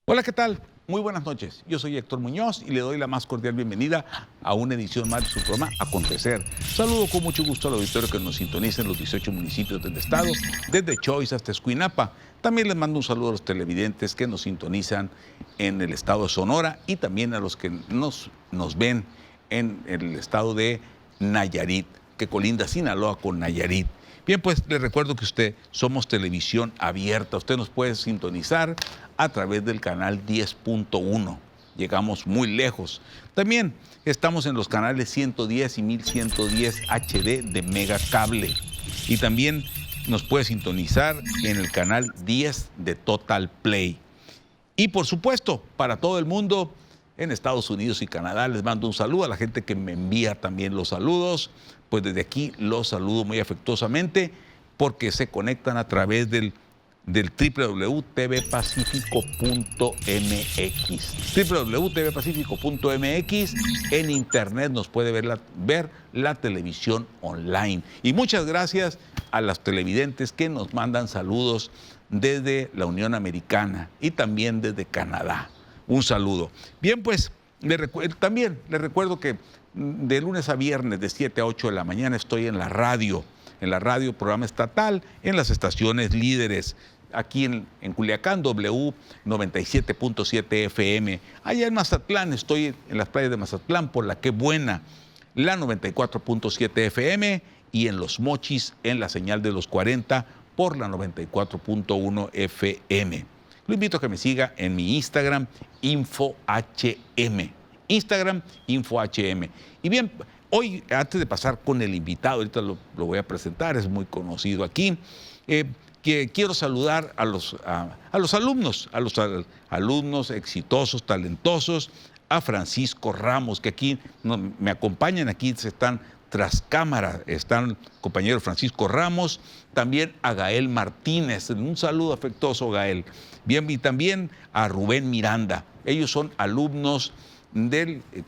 Hola, ¿qué tal? Muy buenas noches. Yo soy Héctor Muñoz y le doy la más cordial bienvenida a una edición más de su programa Acontecer. Saludo con mucho gusto al auditorio que nos sintoniza en los 18 municipios del estado, desde Choix hasta Escuinapa. También les mando un saludo a los televidentes que nos sintonizan en el estado de Sonora y también a los que nos ven en el estado de Nayarit, que colinda Sinaloa con Nayarit. Bien, pues les recuerdo que somos televisión abierta. Usted nos puede sintonizar a través del canal 10.1. Llegamos muy lejos. También estamos en los canales 110 y 1110 HD de Mega Cable. Y también nos puede sintonizar en el canal 10 de Total Play. Y por supuesto, para todo el mundo, en Estados Unidos y Canadá, les mando un saludo a la gente que me envía también los saludos. Pues desde aquí los saludo muy afectuosamente porque se conectan a través del www.tvpacifico.mx. www.tvpacifico.mx. En internet nos puede ver la televisión online. Y muchas gracias a los televidentes que nos mandan saludos desde la Unión Americana y también desde Canadá. Un saludo. Bien, pues también les recuerdo que de lunes a viernes de 7 a 8 de la mañana estoy en la radio, programa estatal, en las estaciones líderes. Aquí en Culiacán, W 97.7 FM. Allá en Mazatlán, estoy en las playas de Mazatlán, por la Qué Buena, la 94.7 FM, y en Los Mochis, en la señal de los 40, por la 94.1 FM. Lo invito a que me siga en mi Instagram, InfoHM. Instagram, InfoHM. Y bien, hoy, antes de pasar con el invitado, ahorita lo voy a presentar, es muy conocido aquí, que quiero saludar a los alumnos, alumnos exitosos, talentosos, a Francisco Ramos, que aquí me acompañan, aquí están tras cámara, están compañero Francisco Ramos, también a Gael Martínez, un saludo afectuoso, Gael. Bien, y también a Rubén Miranda. Ellos son alumnos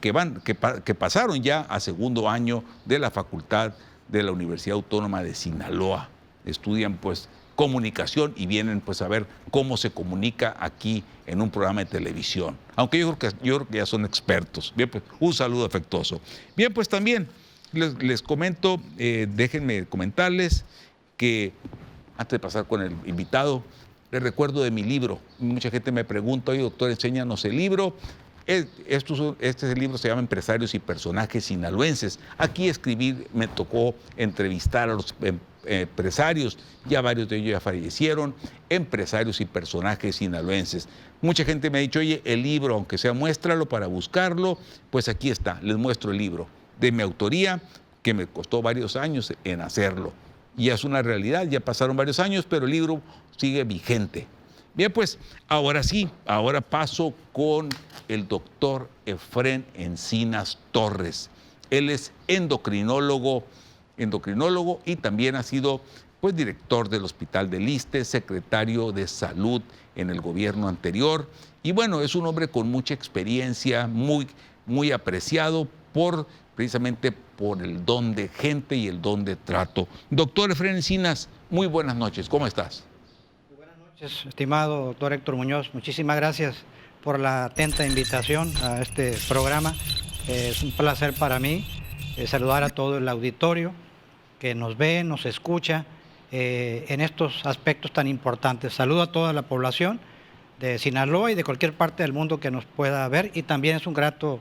que pasaron ya a segundo año de la Facultad de la Universidad Autónoma de Sinaloa. Estudian pues comunicación y vienen pues a ver cómo se comunica aquí en un programa de televisión. Aunque yo creo que ya son expertos. Bien, pues un saludo afectuoso. Bien, pues también les comento, déjenme comentarles que antes de pasar con el invitado, les recuerdo de mi libro. Mucha gente me pregunta, oye, doctor, enséñanos el libro. Este libro se llama Empresarios y Personajes Sinaloenses. Aquí me tocó entrevistar a los empresarios, ya varios de ellos ya fallecieron, empresarios y personajes sinaloenses. Mucha gente me ha dicho, oye, el libro, aunque sea, muéstralo para buscarlo. Pues aquí está, les muestro el libro de mi autoría, que me costó varios años en hacerlo. Ya es una realidad, ya pasaron varios años, pero el libro sigue vigente. Bien, pues ahora sí, ahora paso con el doctor Efrén Encinas Torres. Él es endocrinólogo y también ha sido pues director del Hospital del Iste, secretario de Salud en el gobierno anterior. Y bueno, es un hombre con mucha experiencia, muy apreciado precisamente por el don de gente y el don de trato. Doctor Efrén Encinas, muy buenas noches, ¿cómo estás? Estimado doctor Héctor Muñoz, muchísimas gracias por la atenta invitación a este programa. Es un placer para mí saludar a todo el auditorio que nos ve, nos escucha en estos aspectos tan importantes. Saludo a toda la población de Sinaloa y de cualquier parte del mundo que nos pueda ver, y también es un grato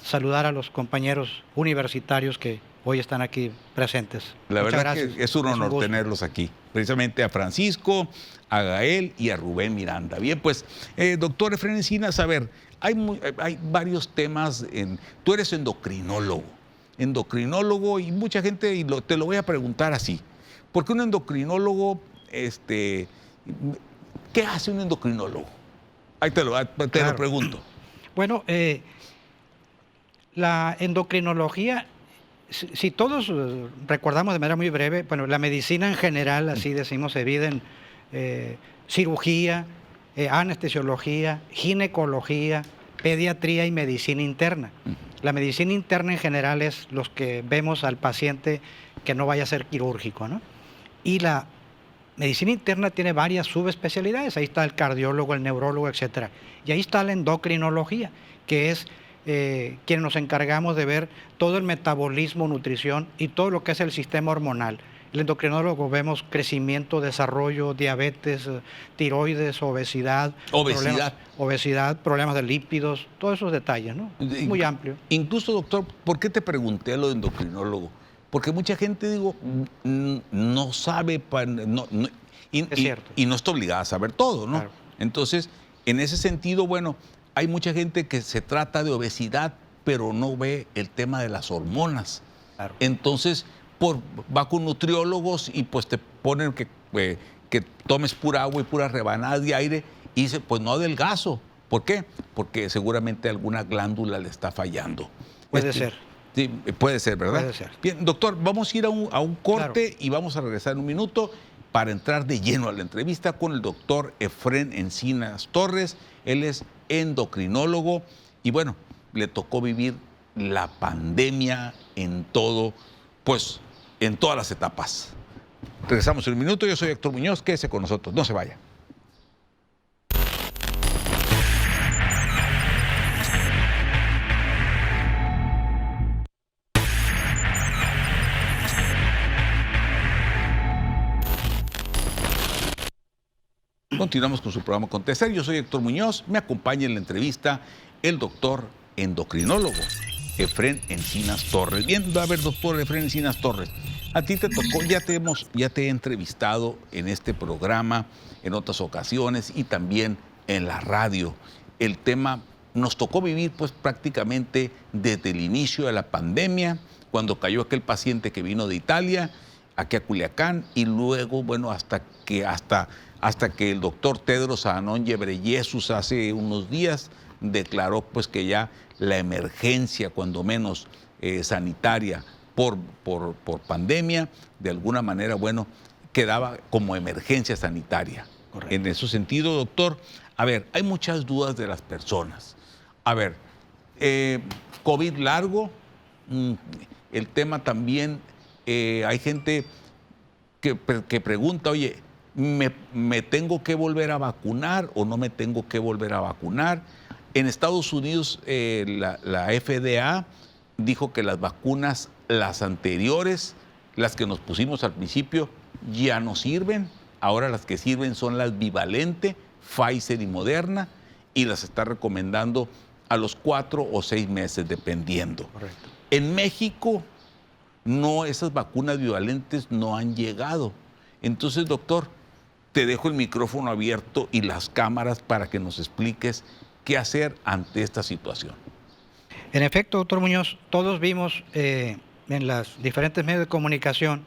saludar a los compañeros universitarios que hoy están aquí presentes. La verdad que es un honor tenerlos aquí, precisamente a Francisco, a Gael y a Rubén Miranda. Bien, pues, doctor Efrén Encinas, a ver, hay varios temas. Tú eres endocrinólogo y mucha gente, y te lo voy a preguntar así, ¿por qué un endocrinólogo, qué hace un endocrinólogo? Ahí te lo pregunto. Bueno, la endocrinología, si todos recordamos de manera muy breve, bueno, la medicina en general, así decimos, se divide en cirugía, anestesiología, ginecología, pediatría y medicina interna. La medicina interna en general es los que vemos al paciente que no vaya a ser quirúrgico, ¿no? Y la medicina interna tiene varias subespecialidades. Ahí está el cardiólogo, el neurólogo, etcétera. Y ahí está la endocrinología, que es quienes nos encargamos de ver todo el metabolismo, nutrición y todo lo que es el sistema hormonal. El endocrinólogo vemos crecimiento, desarrollo, diabetes, tiroides, obesidad, problemas de lípidos, todos esos detalles, ¿no? Muy amplio. Incluso, doctor, ¿por qué te pregunté lo de endocrinólogo? Porque mucha gente, digo, no sabe, y no está obligada a saber todo, ¿no? Claro. Entonces, en ese sentido, bueno, hay mucha gente que se trata de obesidad, pero no ve el tema de las hormonas. Claro. Entonces, va con nutriólogos y pues te ponen que tomes pura agua y puras rebanadas de aire y dice, pues no adelgazo. ¿Por qué? Porque seguramente alguna glándula le está fallando. Puede ser. Sí, puede ser, ¿verdad? Puede ser. Bien, doctor, vamos a ir a un corte, claro, y vamos a regresar en un minuto para entrar de lleno a la entrevista con el doctor Efrén Encinas Torres. Él es endocrinólogo y bueno, le tocó vivir la pandemia en todas las etapas. Regresamos en un minuto. Yo soy Héctor Muñoz. Quédese con nosotros. No se vaya. Continuamos con su programa Contestar. Yo soy Héctor Muñoz. Me acompaña en la entrevista el doctor endocrinólogo Efrén Encinas Torres. Bien, a ver, doctor Efrén Encinas Torres, a ti te tocó, ya te he entrevistado en este programa en otras ocasiones y también en la radio. El tema nos tocó vivir pues prácticamente desde el inicio de la pandemia, cuando cayó aquel paciente que vino de Italia, aquí a Culiacán, y luego, bueno, hasta que el doctor Tedros Adhanom Ghebreyesus hace unos días declaró pues que ya la emergencia, cuando menos sanitaria por pandemia, de alguna manera, bueno, quedaba como emergencia sanitaria. Correcto. En ese sentido, doctor, a ver, hay muchas dudas de las personas. A ver, COVID largo, el tema también, hay gente que pregunta, oye, ¿me tengo que volver a vacunar o no me tengo que volver a vacunar? En Estados Unidos, la FDA dijo que las vacunas, las anteriores, las que nos pusimos al principio, ya no sirven. Ahora las que sirven son las bivalente, Pfizer y Moderna, y las está recomendando a los 4 o 6 meses, dependiendo. Correcto. En México, esas vacunas bivalentes no han llegado. Entonces, doctor, te dejo el micrófono abierto y las cámaras para que nos expliques qué hacer ante esta situación. En efecto, doctor Muñoz, todos vimos en los diferentes medios de comunicación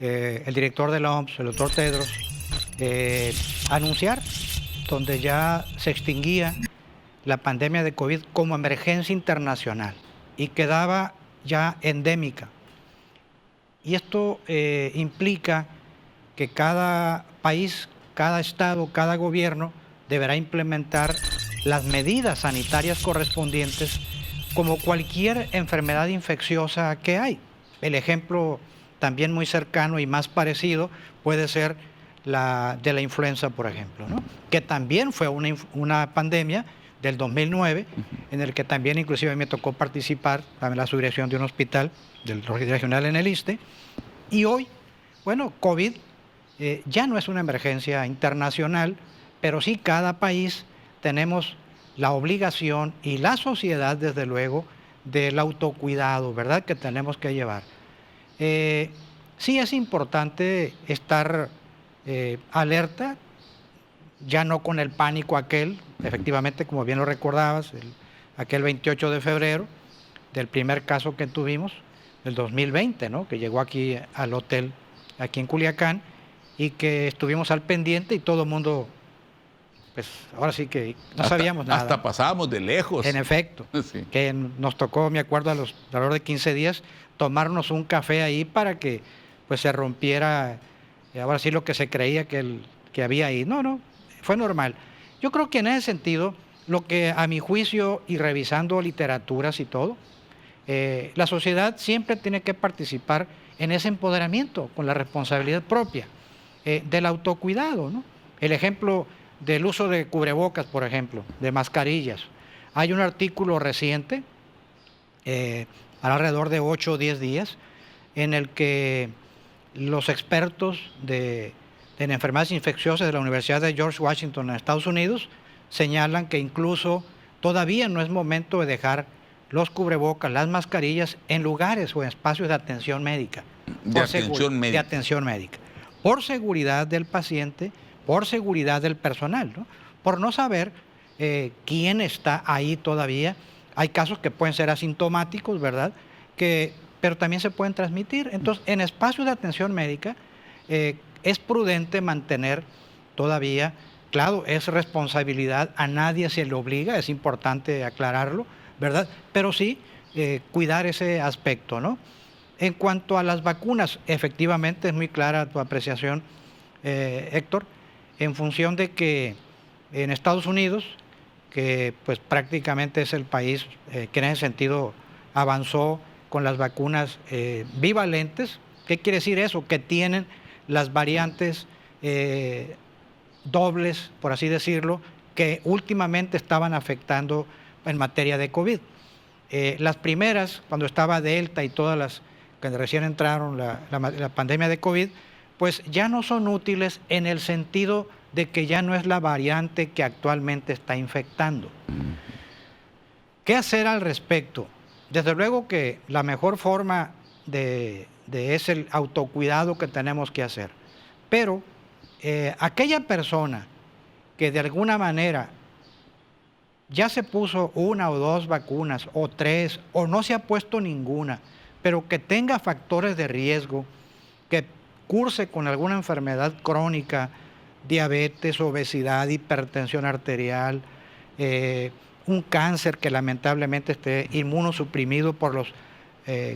el director de la OMS, el doctor Tedros, anunciar donde ya se extinguía la pandemia de COVID como emergencia internacional y quedaba ya endémica. Y esto implica que cada país, cada estado, cada gobierno deberá implementar las medidas sanitarias correspondientes como cualquier enfermedad infecciosa que hay. El ejemplo también muy cercano y más parecido puede ser la de la influenza, por ejemplo, ¿no? Que también fue una pandemia del 2009, en el que también inclusive me tocó participar en la subdirección de un hospital del regional en el ISSSTE. Y hoy, bueno, COVID ya no es una emergencia internacional, pero sí cada país tenemos la obligación y la sociedad, desde luego, del autocuidado, ¿verdad?, que tenemos que llevar. Sí es importante estar alerta, ya no con el pánico aquel, efectivamente, como bien lo recordabas, aquel 28 de febrero, del primer caso que tuvimos, del 2020, ¿no?, que llegó aquí al hotel, aquí en Culiacán, y que estuvimos al pendiente y todo el mundo, pues ahora sí que no sabíamos nada. Hasta pasábamos de lejos. En efecto, sí. Que nos tocó, me acuerdo, alrededor de 15 días, tomarnos un café ahí para que pues se rompiera, ahora sí, lo que se creía que había ahí. No, fue normal. Yo creo que en ese sentido, lo que a mi juicio, y revisando literaturas y todo, la sociedad siempre tiene que participar en ese empoderamiento con la responsabilidad propia. del autocuidado, ¿no? El ejemplo del uso de cubrebocas, por ejemplo, de mascarillas. Hay un artículo reciente, alrededor de 8 o 10 días, en el que los expertos en enfermedades infecciosas de la Universidad de George Washington en Estados Unidos señalan que incluso todavía no es momento de dejar los cubrebocas, las mascarillas en lugares o en espacios de atención médica. De atención médica. Por seguridad del paciente, por seguridad del personal, ¿no? Por no saber quién está ahí todavía. Hay casos que pueden ser asintomáticos, ¿verdad? Pero también se pueden transmitir. Entonces, en espacios de atención médica es prudente mantener todavía, claro, es responsabilidad, a nadie se le obliga, es importante aclararlo, ¿verdad? Pero sí cuidar ese aspecto, ¿no? En cuanto a las vacunas, efectivamente es muy clara tu apreciación, Héctor, en función de que en Estados Unidos, que pues prácticamente es el país que en ese sentido avanzó con las vacunas bivalentes. ¿Qué quiere decir eso? Que tienen las variantes dobles, por así decirlo, que últimamente estaban afectando en materia de COVID. Las primeras, cuando estaba Delta y todas las que recién entraron la pandemia de COVID, pues ya no son útiles en el sentido de que ya no es la variante que actualmente está infectando. ¿Qué hacer al respecto? Desde luego que la mejor forma es el autocuidado que tenemos que hacer. Pero aquella persona que de alguna manera ya se puso 1 o 2 vacunas, o 3, o no se ha puesto ninguna, pero que tenga factores de riesgo, que curse con alguna enfermedad crónica, diabetes, obesidad, hipertensión arterial, un cáncer que lamentablemente esté inmunosuprimido por los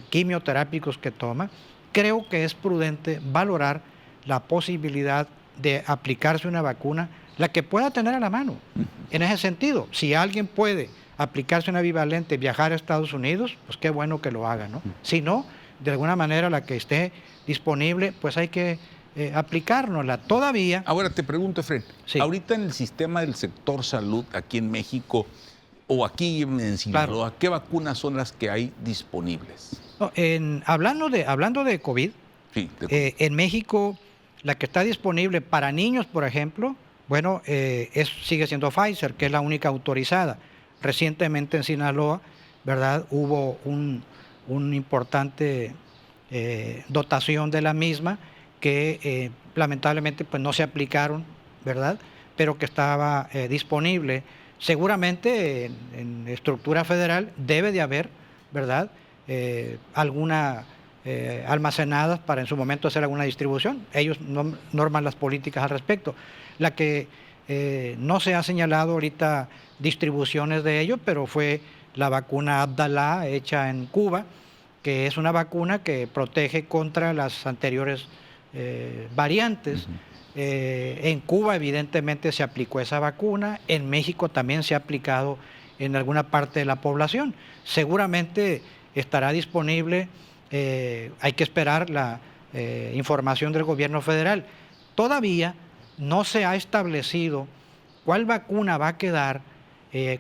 quimioterápicos que toma, creo que es prudente valorar la posibilidad de aplicarse una vacuna, la que pueda tener a la mano. En ese sentido, si alguien puede aplicarse una bivalente, viajar a Estados Unidos, pues qué bueno que lo haga, ¿no? Si no, de alguna manera la que esté disponible, pues hay que aplicárnosla. Todavía... Ahora te pregunto, Efraín, sí. Ahorita en el sistema del sector salud aquí en México o aquí en Sinaloa, claro, ¿qué vacunas son las que hay disponibles? No, hablando de COVID, sí, de COVID. En México la que está disponible para niños, por ejemplo, bueno, sigue siendo Pfizer, que es la única autorizada. Recientemente en Sinaloa, ¿verdad?, hubo un importante dotación de la misma que lamentablemente pues no se aplicaron, ¿verdad?, pero que estaba disponible. Seguramente en estructura federal debe de haber, ¿verdad?, alguna almacenadas para en su momento hacer alguna distribución. Ellos norman las políticas al respecto. La que no se ha señalado ahorita distribuciones de ello, pero fue la vacuna Abdala hecha en Cuba, que es una vacuna que protege contra las anteriores variantes. En Cuba evidentemente se aplicó esa vacuna, en México también se ha aplicado en alguna parte de la población. Seguramente estará disponible, hay que esperar la información del gobierno federal. Todavía no se ha establecido cuál vacuna va a quedar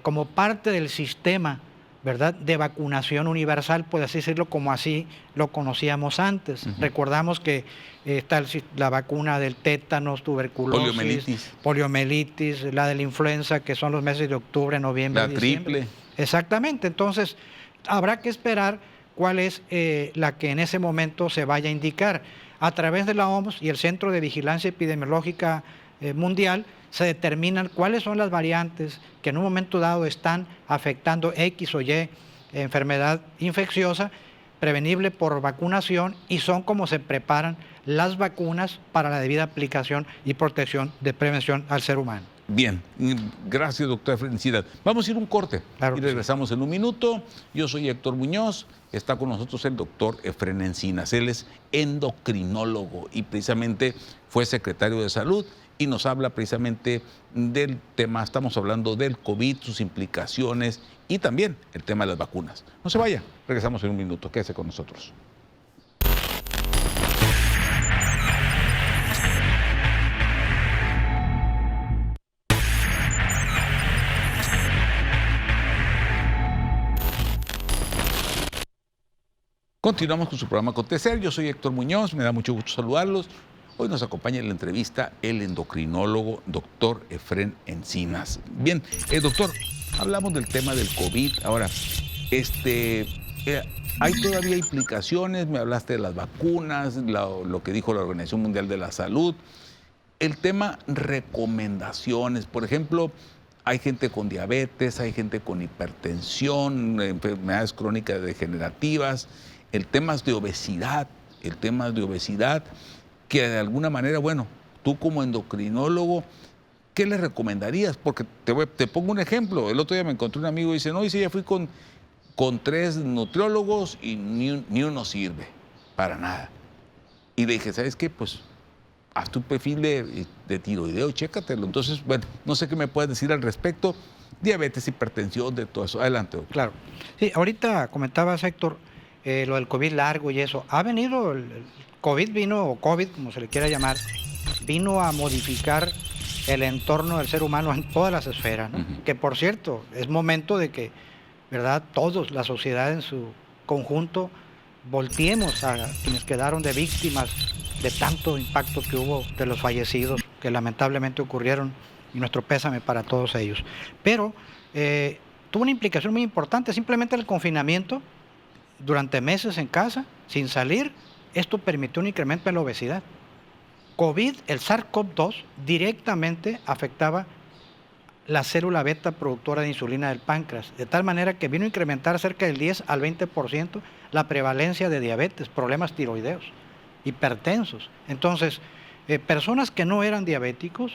como parte del sistema, ¿verdad?, de vacunación universal, por así decirlo, como así lo conocíamos antes. Recordamos que está la vacuna del tétanos, tuberculosis, poliomielitis, la de la influenza, que son los meses de octubre, noviembre, diciembre. Triple. Exactamente. Entonces, habrá que esperar cuál es la que en ese momento se vaya a indicar. A través de la OMS y el Centro de Vigilancia Epidemiológica Mundial se determinan cuáles son las variantes que en un momento dado están afectando X o Y enfermedad infecciosa, prevenible por vacunación, y son como se preparan las vacunas para la debida aplicación y protección de prevención al ser humano. Bien, gracias, doctora Felicidad. Vamos a ir un corte, claro, y regresamos en un minuto. Yo soy Héctor Muñoz, está con nosotros el doctor Efraín Encinas. Él es endocrinólogo y precisamente fue secretario de Salud y nos habla precisamente del tema. Estamos hablando del COVID, sus implicaciones y también el tema de las vacunas. No se vaya, regresamos en un minuto, quédese con nosotros. Continuamos con su programa Acontecer. Yo soy Héctor Muñoz, me da mucho gusto saludarlos. Hoy nos acompaña en la entrevista el endocrinólogo doctor Efrén Encinas. Bien, doctor, hablamos del tema del COVID. Ahora, hay todavía implicaciones, me hablaste de las vacunas, lo que dijo la Organización Mundial de la Salud. El tema recomendaciones, por ejemplo, hay gente con diabetes, hay gente con hipertensión, enfermedades crónicas degenerativas, el tema de obesidad, que de alguna manera, bueno, tú como endocrinólogo, ¿qué le recomendarías? Porque te pongo un ejemplo. El otro día me encontré un amigo y dice, no, ya fui con 3 nutriólogos y ni uno sirve para nada. Y le dije, ¿sabes qué? Pues haz tu perfil de tiroideo, chécatelo. Entonces, bueno, no sé qué me puedes decir al respecto. Diabetes, hipertensión, de todo eso. Adelante, doctor. Claro. Sí, ahorita comentabas, Héctor, lo del COVID largo y eso. Ha venido, el COVID vino, o COVID, como se le quiera llamar, vino a modificar el entorno del ser humano en todas las esferas, ¿no? Que, por cierto, es momento de que, ¿verdad?, todos, la sociedad en su conjunto, volteemos a quienes quedaron de víctimas de tanto impacto que hubo de los fallecidos que lamentablemente ocurrieron, y nuestro pésame para todos ellos. Pero tuvo una implicación muy importante, simplemente el confinamiento durante meses en casa, sin salir. Esto permitió un incremento en la obesidad. COVID, el SARS-CoV-2, directamente afectaba la célula beta productora de insulina del páncreas, de tal manera que vino a incrementar cerca del 10 al 20% la prevalencia de diabetes, problemas tiroideos, hipertensos. Entonces, personas que no eran diabéticos,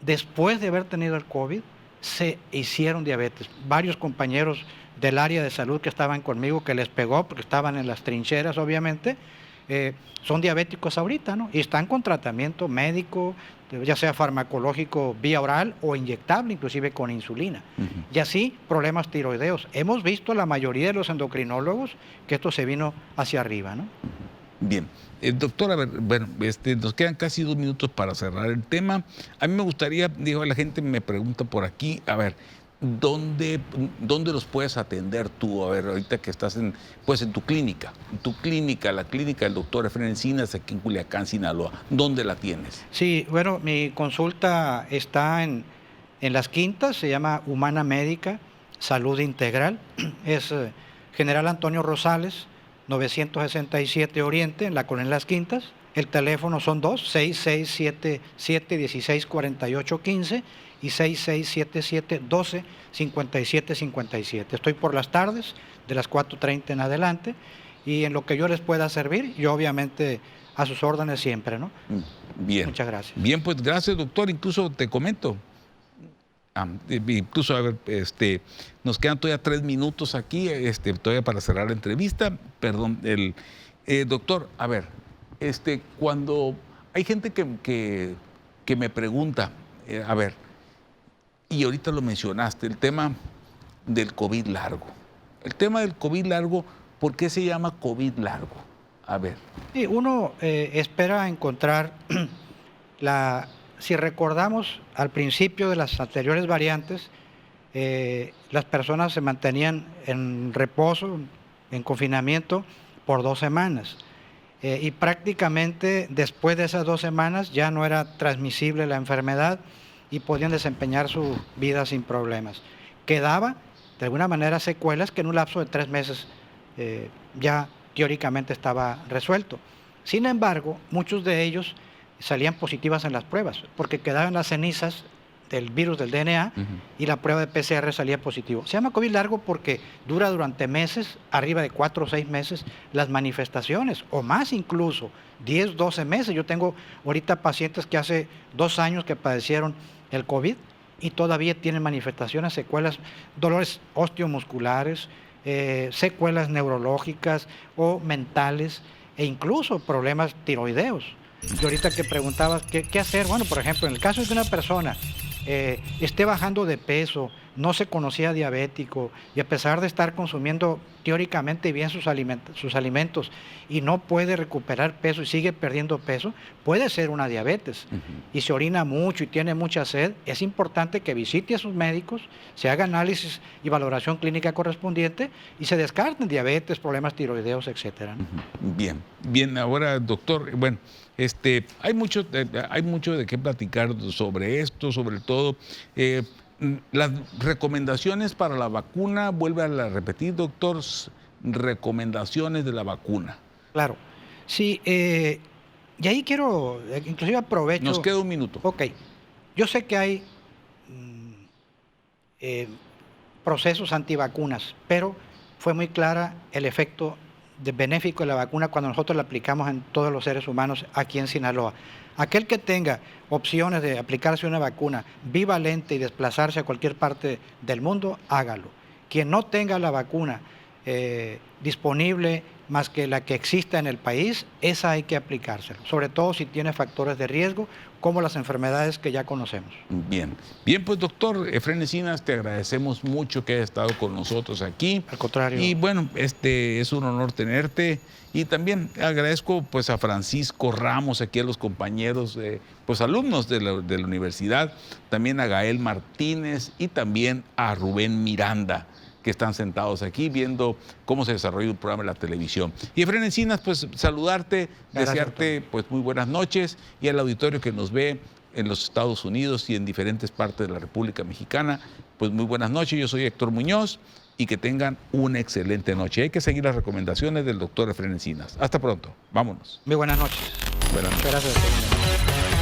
después de haber tenido el COVID, se hicieron diabetes. Varios compañeros del área de salud que estaban conmigo, que les pegó porque estaban en las trincheras, obviamente, son diabéticos ahorita, ¿no? Y están con tratamiento médico, ya sea farmacológico vía oral o inyectable, inclusive con insulina. Y así, problemas tiroideos. Hemos visto la mayoría de los endocrinólogos que esto se vino hacia arriba, ¿no? Bien. Doctor, a ver, bueno, nos quedan casi 2 minutos para cerrar el tema. A mí me gustaría, digo, la gente me pregunta por aquí, a ver, ¿dónde los puedes atender tú? A ver, ahorita que estás en tu clínica, la clínica del doctor Efrén Encinas, aquí en Culiacán, Sinaloa, ¿dónde la tienes? Sí, bueno, mi consulta está en Las Quintas, se llama Humana Médica, Salud Integral, es General Antonio Rosales, 967 Oriente, en la colonia Las Quintas. El teléfono son 2-6677-164815 y 6677-125757. Estoy por las tardes, de las 4:30 en adelante, y en lo que yo les pueda servir, yo obviamente a sus órdenes siempre, ¿no? Bien. Muchas gracias. Bien, pues gracias, doctor. Incluso te comento, incluso, a ver, nos quedan todavía 3 minutos aquí, todavía para cerrar la entrevista. Perdón, doctor, a ver, cuando hay gente que me pregunta, a ver, y ahorita lo mencionaste, el tema del COVID largo. El tema del COVID largo, ¿por qué se llama COVID largo? A ver. Sí, uno espera encontrar si recordamos al principio de las anteriores variantes, las personas se mantenían en reposo, en confinamiento, por 2 semanas. Y prácticamente después de esas 2 semanas ya no era transmisible la enfermedad y podían desempeñar su vida sin problemas. Quedaba, de alguna manera, secuelas que en un lapso de 3 meses ya teóricamente estaba resuelto. Sin embargo, muchos de ellos salían positivas en las pruebas, porque quedaban las cenizas del virus del DNA y la prueba de PCR salía positivo. Se llama COVID largo porque dura durante meses, arriba de 4 o 6 meses, las manifestaciones, o más incluso, 10, 12 meses. Yo tengo ahorita pacientes que hace 2 años que padecieron el COVID y todavía tienen manifestaciones, secuelas, dolores osteomusculares, secuelas neurológicas o mentales, e incluso problemas tiroideos. Y ahorita que preguntabas qué hacer, bueno, por ejemplo, en el caso de que una persona esté bajando de peso, no se conocía diabético y a pesar de estar consumiendo teóricamente bien sus alimentos y no puede recuperar peso y sigue perdiendo peso, puede ser una diabetes. Y se orina mucho y tiene mucha sed, es importante que visite a sus médicos, se haga análisis y valoración clínica correspondiente y se descarten diabetes, problemas tiroideos, etcétera, ¿no? Bien, bien, ahora doctor, bueno, hay mucho de qué platicar sobre esto, sobre todo las recomendaciones para la vacuna, vuelve a repetir, doctor, recomendaciones de la vacuna. Claro, sí, y ahí quiero, inclusive aprovecho. Nos queda un minuto. Ok, yo sé que hay procesos antivacunas, pero fue muy clara el efecto benéfico de la vacuna cuando nosotros la aplicamos en todos los seres humanos aquí en Sinaloa. Aquel que tenga opciones de aplicarse una vacuna bivalente y desplazarse a cualquier parte del mundo, hágalo. Quien no tenga la vacuna disponible más que la que exista en el país, esa hay que aplicársela, sobre todo si tiene factores de riesgo como las enfermedades que ya conocemos. Bien, bien, pues doctor Efraín Encinas, te agradecemos mucho que hayas estado con nosotros aquí. Al contrario. Y bueno, es un honor tenerte. Y también agradezco pues a Francisco Ramos, aquí a los compañeros, pues alumnos de la universidad, también a Gael Martínez y también a Rubén Miranda, que están sentados aquí viendo cómo se desarrolla un programa en la televisión. Y Efraín Encinas, pues saludarte, gracias, desearte pues muy buenas noches, y al auditorio que nos ve en los Estados Unidos y en diferentes partes de la República Mexicana, pues muy buenas noches. Yo soy Héctor Muñoz y que tengan una excelente noche. Hay que seguir las recomendaciones del doctor Efraín Encinas. Hasta pronto. Vámonos. Muy buenas noches. Buenas noches. Gracias.